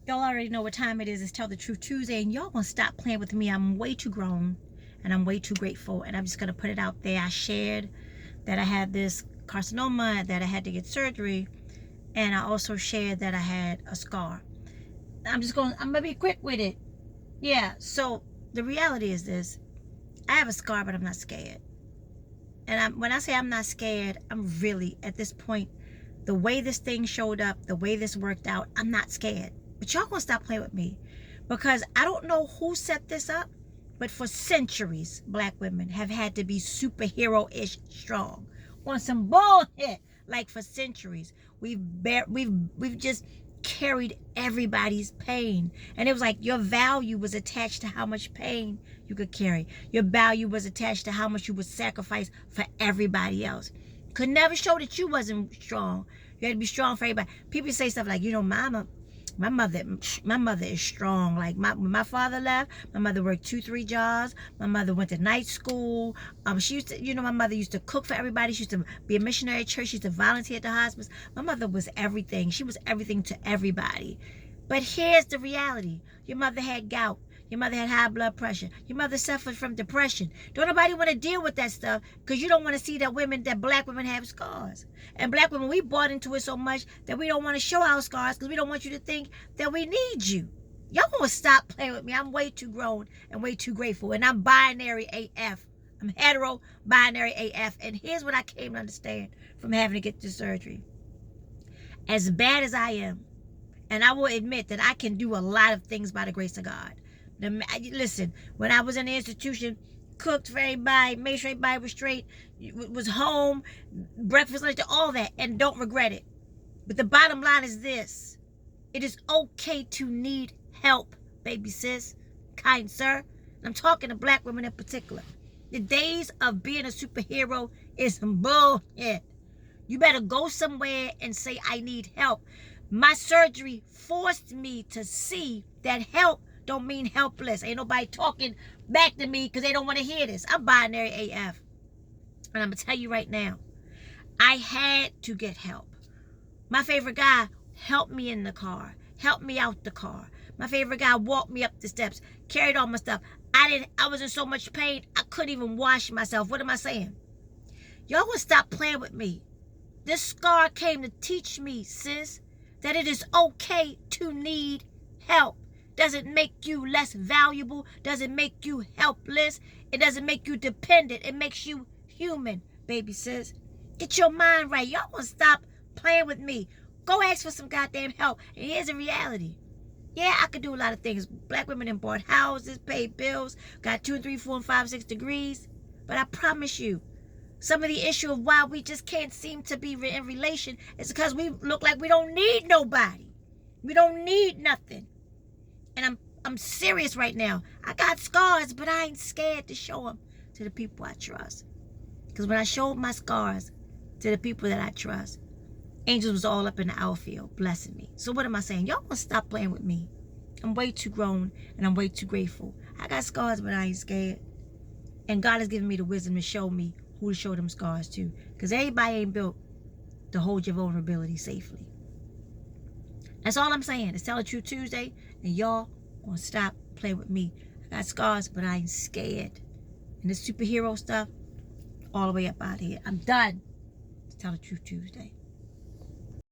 Y'all already know what time it is. It's Tell the Truth Tuesday, and y'all gonna stop playing with me. I'm way too grown, and I'm way too grateful, and I'm just gonna put it out there. I shared that I had this carcinoma, that I had to get surgery, and I also shared that I had a scar. I'm gonna be quick with it. Yeah, so the reality is this. I have a scar, but I'm not scared. And when I say I'm not scared, I'm really, at this point, the way this thing showed up, the way this worked out, I'm not scared. But y'all gonna stop playing with me. Because I don't know who set this up, but for centuries, black women have had to be superhero-ish strong. On some bullshit. Like for centuries. We've just carried everybody's pain. And it was like your value was attached to how much pain you could carry. Your value was attached to how much you would sacrifice for everybody else. Could never show that you wasn't strong. You had to be strong for everybody. People say stuff like, mama, my mother is strong. Like when my father left, my mother worked 2-3 jobs. My mother went to night school. She used to, my mother used to cook for everybody. She used to be a missionary at church. She used to volunteer at the hospice. My mother was everything. She was everything to everybody. But here's the reality. Your mother had gout. Your mother had high blood pressure. Your mother suffered from depression. Don't nobody want to deal with that stuff because you don't want to see that black women have scars. And black women, we bought into it so much that we don't want to show our scars because we don't want you to think that we need you. Y'all gonna stop playing with me. I'm way too grown and way too grateful. And I'm binary AF. I'm hetero binary AF. And here's what I came to understand from having to get this surgery. As bad as I am, and I will admit that I can do a lot of things by the grace of God. Listen, when I was in the institution, cooked for everybody, made sure everybody was straight, was home, breakfast, lunch, all that, and don't regret it. But the bottom line is this. It is okay to need help, baby sis, kind sir. And I'm talking to black women in particular. The days of being a superhero is bullshit. You better go somewhere and say, I need help. My surgery forced me to see that help don't mean helpless. Ain't nobody talking back to me because they don't want to hear this. I'm binary AF. And I'm going to tell you right now, I had to get help. My favorite guy helped me in the car, helped me out the car. My favorite guy walked me up the steps, carried all my stuff. I was in so much pain, I couldn't even wash myself. What am I saying? Y'all will stop playing with me. This scar came to teach me, sis, that it is okay to need help. Doesn't make you less valuable. Doesn't make you helpless. It doesn't make you dependent. It makes you human, baby sis. Get your mind right. Y'all want to stop playing with me. Go ask for some goddamn help. And here's the reality. Yeah, I could do a lot of things. Black women have bought houses, paid bills, got 2, 3, 4, and 5, 6 degrees. But I promise you, some of the issue of why we just can't seem to be in relation is because we look like we don't need nobody. We don't need nothing. And I'm serious right now. I got scars, but I ain't scared to show them to the people I trust. Because when I showed my scars to the people that I trust, angels was all up in the outfield blessing me. So what am I saying? Y'all gonna stop playing with me. I'm way too grown and I'm way too grateful. I got scars, but I ain't scared. And God has given me the wisdom to show me who to show them scars to. Because everybody ain't built to hold your vulnerability safely. That's all I'm saying. It's Tell the Truth Tuesday, and y'all gonna stop playing with me. I got scars, but I ain't scared. And this superhero stuff, all the way up out of here. I'm done. It's Tell the Truth Tuesday.